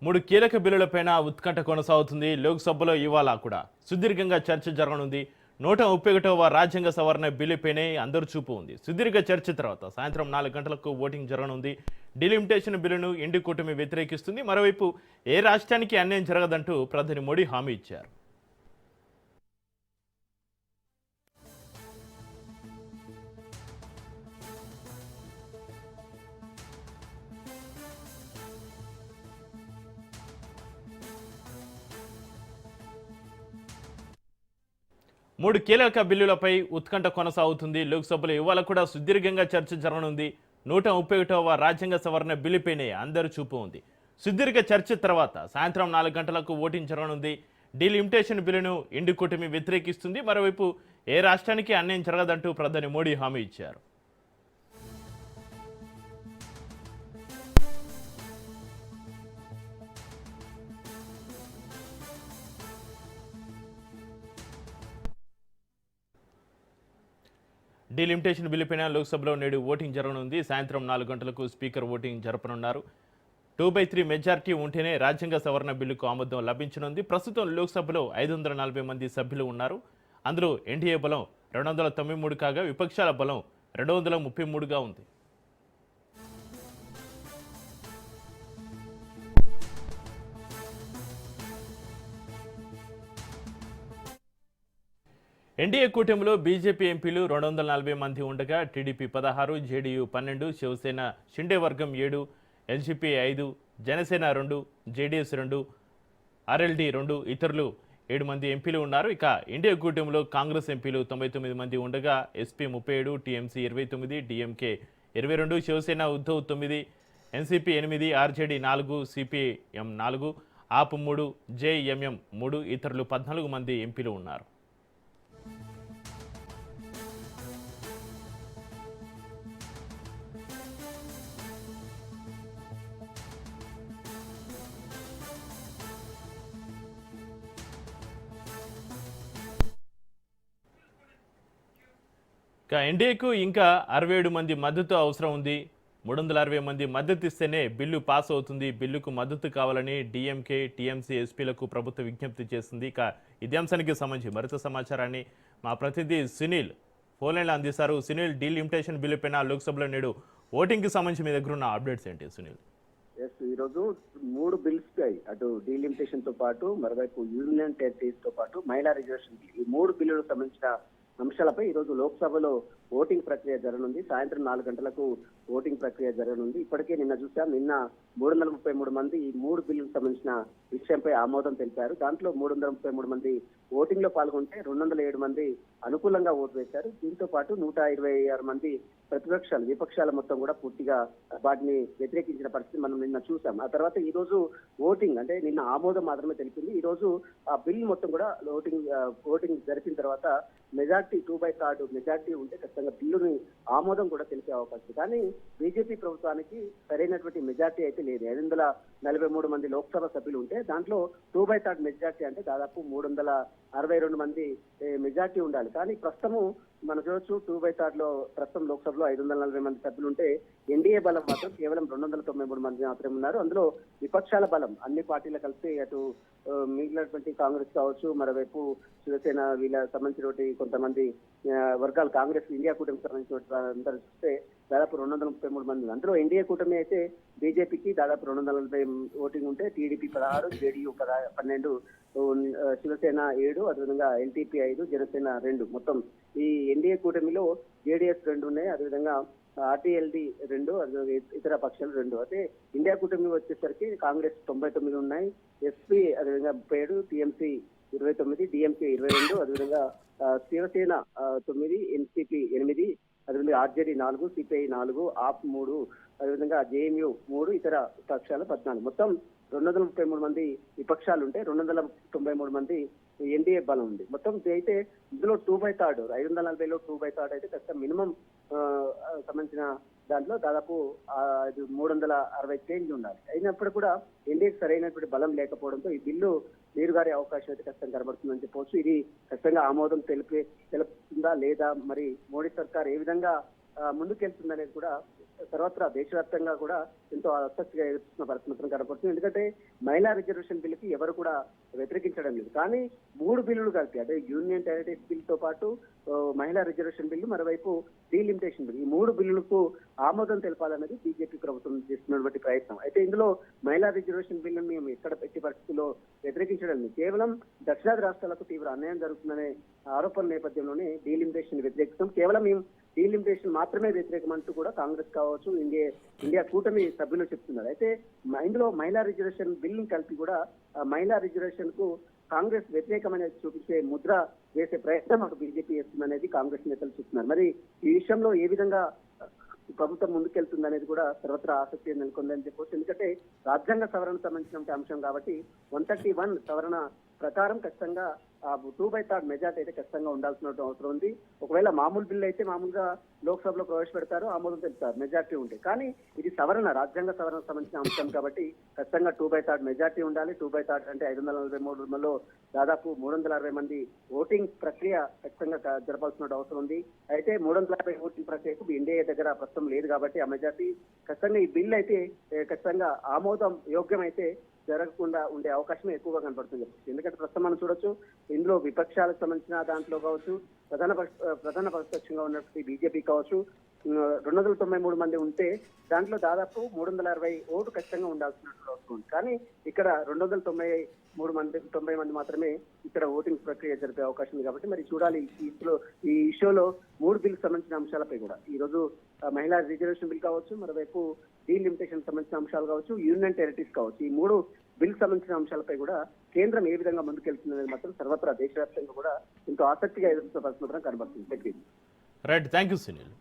మూడు కీలక బిల్లులపైన ఉత్కంఠ కొనసాగుతుంది. లోక్సభలో ఇవాళ కూడా సుదీర్ఘంగా చర్చ జరగనుంది. 131వ రాజ్యాంగ సవరణ బిల్లుపైనే అందరు చూపు ఉంది. సుదీర్ఘ చర్చ తర్వాత సాయంత్రం 4 గంటలకు ఓటింగ్ జరగనుంది. డిలిమిటేషన్ బిల్లును ఇండి కూటమి వ్యతిరేకిస్తుంది. మరోవైపు ఏ రాష్ట్రానికి అన్యాయం జరగదంటూ ప్రధాని మోడీ హామీ ఇచ్చారు. మూడు కీలక బిల్లులపై ఉత్కంఠ కొనసాగుతుంది. లోక్సభలో ఇవాళ కూడా సుదీర్ఘంగా చర్చ జరగనుంది. 131వ రాజ్యాంగ సవరణ బిల్లుపైనే అందరు చూపు ఉంది. సుదీర్ఘ చర్చ తర్వాత సాయంత్రం 4 గంటలకు ఓటింగ్ జరగనుంది. డిలిమిటేషన్ బిల్లును ఇండి కూటమి వ్యతిరేకిస్తుంది. మరోవైపు ఏ రాష్ట్రానికి అన్యాయం జరగదంటూ ప్రధాని మోడీ హామీ ఇచ్చారు. డిలిమిటేషన్ బిల్లుపైన లోక్సభలో నేడు ఓటింగ్ జరగనుంది. సాయంత్రం 4 గంటలకు స్పీకర్ ఓటింగ్ జరపనున్నారు. 2/3 మెజార్టీ ఉంటేనే రాజ్యాంగ సవరణ బిల్లుకు ఆమోదం లభించనుంది. ప్రస్తుతం లోక్సభలో 540 మంది సభ్యులు ఉన్నారు. అందులో ఎన్డీఏ బలం 293 కాగా విపక్షాల బలం 233గా ఉంది. ఎన్డీఏ కూటమిలో బీజేపీ ఎంపీలు 240 మంది ఉండగా టీడీపీ 16, జేడీయూ 12, శివసేన షిండే వర్గం 7, ఎల్జీపీ 5, జనసేన 2, జేడీఎస్ 2, ఆర్ఎల్డీ 2, ఇతరులు 7 మంది ఎంపీలు ఉన్నారు. ఇక ఎన్డీఏ కూటమిలో కాంగ్రెస్ ఎంపీలు 99 మంది ఉండగా SP 37, TMC 29, DMK 22, Shiv Sena Uddhav 9, NCP 8, RJD 4, CPM 4, AAP 3, JMM 3, ఇతరులు 14 మంది ఎంపీలు ఉన్నారు. ఇక ఎన్డీఏకు ఇంకా 67 మంది మద్దతు అవసరం ఉంది. 360 మంది మద్దతు ఇస్తేనే బిల్లు పాస్ అవుతుంది. బిల్లుకు మద్దతు కావాలని డీఎంకే, టీఎంసీ, ఎస్పీలకు ప్రభుత్వం విజ్ఞప్తి చేస్తుంది. ఇక ఇదే అంశానికి సంబంధించి మరింత సమాచారాన్ని మా ప్రతినిధి సునీల్ ఫోన్లైన్లో అందిస్తారు. సునీల్, డీలిమిటేషన్ బిల్లు పైన లోక్సభలో నేడు ఓటింగ్కి సంబంధించి మీ దగ్గర ఉన్న అప్డేట్స్ ఏంటి సునీల్? ఈరోజు 3 బిల్స్ పై అటు డీలిమిటేషన్ తో పాటు మరోవైపు యూనియన్ టెరిటరీస్ తో పాటు మహిళా రిజర్వేషన్ ఈ 3 బిల్లులకు సంబంధించిన అంశాలపై ఈరోజు లోక్సభలో ఓటింగ్ ప్రక్రియ జరగనుంది. సాయంత్రం 4 గంటలకు ఓటింగ్ ప్రక్రియ జరగనుంది. ఇప్పటికే నిన్న చూసాం, నిన్న 333 మంది ఈ 3 బిల్లులకు సంబంధించిన విషయంపై ఆమోదం తెలిపారు. దాంట్లో 333 మంది ఓటింగ్ లో పాల్గొంటే 207 మంది అనుకూలంగా ఓటు వేశారు. దీంతో పాటు 126 మంది విపక్షాల మొత్తం కూడా పూర్తిగా వాటిని వ్యతిరేకించిన పరిస్థితి మనం నిన్న చూసాం. ఆ తర్వాత ఈ రోజు ఓటింగ్ అంటే నిన్న ఆమోదం మాత్రమే తెలిపింది. ఈ రోజు ఆ బిల్ మొత్తం కూడా ఓటింగ్ జరిపిన తర్వాత మెజార్టీ 2/3 మెజార్టీ ఉంటే ఖచ్చితంగా బిల్లుని ఆమోదం కూడా తెలిపే అవకాశం. కానీ బీజేపీ ప్రభుత్వానికి సరైనటువంటి మెజార్టీ అయితే లేదు. 543 మంది లోక్సభ సభ్యులు ఉంటే దాంట్లో 2/3 మెజార్టీ అంటే దాదాపు 362 మంది మెజార్టీ ఉండాలి. కానీ ప్రస్తుతము మనం చూడొచ్చు 2/3లో ప్రస్తుతం లోక్సభలో 540 మంది సభ్యులు ఉంటే ఎన్డీఏ బలం మాత్రం కేవలం 293 మంది మాత్రమే ఉన్నారు. అందులో విపక్షాల బలం అన్ని పార్టీలు కలిసి అటు మిగిలినటువంటి కాంగ్రెస్ కావచ్చు, మరోవైపు శివసేన వీళ్ళ సంబంధించినటువంటి కొంతమంది వర్గాలు కాంగ్రెస్ ఇండియా కూటమికి సంబంధించిన అందరూ చూస్తే దాదాపు 233 మంది. అందులో ఎన్డీఏ కూటమి అయితే బీజేపీకి దాదాపు 240 ఓటింగ్ ఉంటే టీడీపీ 16, జేడీయూ 12, శివసేన 7, అదేవిధంగా ఎల్టీపీ 5, జనసేన 2. మొత్తం ఈ ఎన్డీఏ కూటమిలో జేడీఎస్ 2 ఉన్నాయి, అదేవిధంగా ఆర్టీఎల్డీ 2, ఇతర పక్షాలు 2. అయితే ఇండియా కూటమి వచ్చేసరికి కాంగ్రెస్ 99 ఉన్నాయి, ఎస్పీ అదేవిధంగా 37, టీఎంసీ 29, డిఎంకే 22, అదేవిధంగా శివసేన 9, ఎన్సీపీ 8, అదేవిధంగా ఆర్జేడీ 4, సిపిఐ 4, ఆప్ 3, అదేవిధంగా జేఎంయూ 3, ఇతర పక్షాలు 14. మొత్తం 233 మంది విపక్షాలు ఉంటే 293 మంది ఎన్డీఏ బలం ఉంది. మొత్తం అయితే ఇందులో 2/3 540లో 2/3 అయితే ఖచ్చితంగా మినిమం సంబంధించిన దాంట్లో దాదాపు 360 చేంజ్ ఉండాలి. అయినప్పుడు కూడా ఎన్డీఏకి సరైనటువంటి బలం లేకపోవడంతో ఈ బిల్లు నీరుగారే అవకాశం అయితే ఖచ్చితంగా కనబడుతుందని చెప్పవచ్చు. ఇది ఖచ్చితంగా ఆమోదం తెలుపుతుందా లేదా, మరి మోడీ సర్కార్ ఏ విధంగా ముందుకెళ్తుందనేది కూడా సర్వత్రా దేశవ్యాప్తంగా కూడా ఎంతో ఆసక్తిగా ఎదుర్కొన్న పరిస్థితి కనపడుతుంది. ఎందుకంటే మహిళా రిజర్వేషన్ బిల్లుకి ఎవరు కూడా వ్యతిరేకించడం లేదు. కానీ 3 బిల్లులు కలిపి అంటే యూనియన్ టెరిటరీస్ బిల్ తో పాటు మహిళా రిజర్వేషన్ బిల్లు, మరోవైపు డీలిమిటేషన్ బిల్, ఈ 3 బిల్లులకు ఆమోదం తెలపాలన్నది బీజేపీ ప్రభుత్వం చేస్తున్నటువంటి ప్రయత్నం. అయితే ఇందులో మహిళా రిజర్వేషన్ బిల్లును మేము ఎక్కడ పెట్టి పరిస్థితుల్లో వ్యతిరేకించడం లేదు. కేవలం దక్షిణాది రాష్ట్రాలకు తీవ్ర అన్యాయం జరుగుతుందనే ఆరోపణల నేపథ్యంలోనే డీలిమిటేషన్ వ్యతిరేకిస్తాం. కేవలం మేము డీలిమిటేషన్ మాత్రమే వ్యతిరేకమంటూ కూడా కాంగ్రెస్ కావచ్చు, ఇండియా కూటమి సభ్యులు చెప్తున్నారు. అయితే ఇందులో మహిళా రిజర్వేషన్ బిల్లు కలిపి కూడా మహిళా రిజర్వేషన్ కు కాంగ్రెస్ వ్యతిరేకమనేది చూపించే ముద్ర వేసే ప్రయత్నం అటు బీజేపీ చేస్తుందనేది కాంగ్రెస్ నేతలు చెప్తున్నారు. మరి ఈ విషయంలో ఏ విధంగా ప్రభుత్వం ముందుకెళ్తుంది అనేది కూడా సర్వత్రా ఆసక్తి నెలకొందని చెప్పవచ్చు. ఎందుకంటే రాజ్యాంగ సవరణ సంబంధించిన అంశం కాబట్టి 131 సవరణ ప్రకారం ఖచ్చితంగా 2/3 మెజార్టీ అయితే ఖచ్చితంగా ఉండాల్సిన అవసరం ఉంది. ఒకవేళ మామూలు బిల్లు అయితే మామూలుగా లోక్సభలో ప్రవేశపెడతారు, ఆమోదం తెలుపుతారు మెజార్టీ ఉంటే. కానీ ఇది సవరణ, రాజ్యాంగ సవరణ సంబంధించిన అంశం కాబట్టి ఖచ్చితంగా 2/3 మెజార్టీ ఉండాలి. 2/3 అంటే 543లో దాదాపు 360 మంది ఓటింగ్ ప్రక్రియ ఖచ్చితంగా జరపాల్సిన అవసరం ఉంది. అయితే 360 ఓటింగ్ ప్రక్రియకు ఎన్డీఏ దగ్గర ప్రస్తుతం లేదు కాబట్టి ఆ మెజార్టీ ఖచ్చితంగా ఈ బిల్ అయితే ఖచ్చితంగా ఆమోదం యోగ్యమైతే జరగకుండా ఉండే అవకాశం ఎక్కువగా కనబడుతుంది. ఎందుకంటే ప్రస్తుతం మనం చూడొచ్చు, ఇందులో విపక్షాలకు సంబంధించిన దాంట్లో కావచ్చు, ప్రధాన ప్రతిపక్షంగా ఉన్నటువంటి బీజేపీ కావచ్చు, 293 మంది ఉంటే దాంట్లో దాదాపు 360 ఓటు ఖచ్చితంగా ఉండాల్సినట్లు వస్తుంది. కానీ ఇక్కడ 290 మంది మాత్రమే ఇక్కడ ఓటింగ్ ప్రక్రియ జరిపే అవకాశం ఉంది. కాబట్టి మరి చూడాలి ఈ ఇష్యూలో 3 బిల్లు సంబంధించిన అంశాలపై కూడా ఈ రోజు మహిళా రిజర్వేషన్ బిల్ కావచ్చు, మరోవైపు డీలిమిటేషన్ సంబంధించిన అంశాలు కావచ్చు, యూనియన్ టెరిటరీస్ కావచ్చు, ఈ 3 బిల్ సంబంధించిన అంశాలపై కూడా కేంద్రం ఏ విధంగా ముందుకెళ్తుంది అనేది మాత్రం సర్వత్రా దేశవ్యాప్తంగా కూడా ఎంతో ఆసక్తిగా ఎదుర్కొన్న పరిస్థితి కనబడుతుంది. Right, thank you Sunil.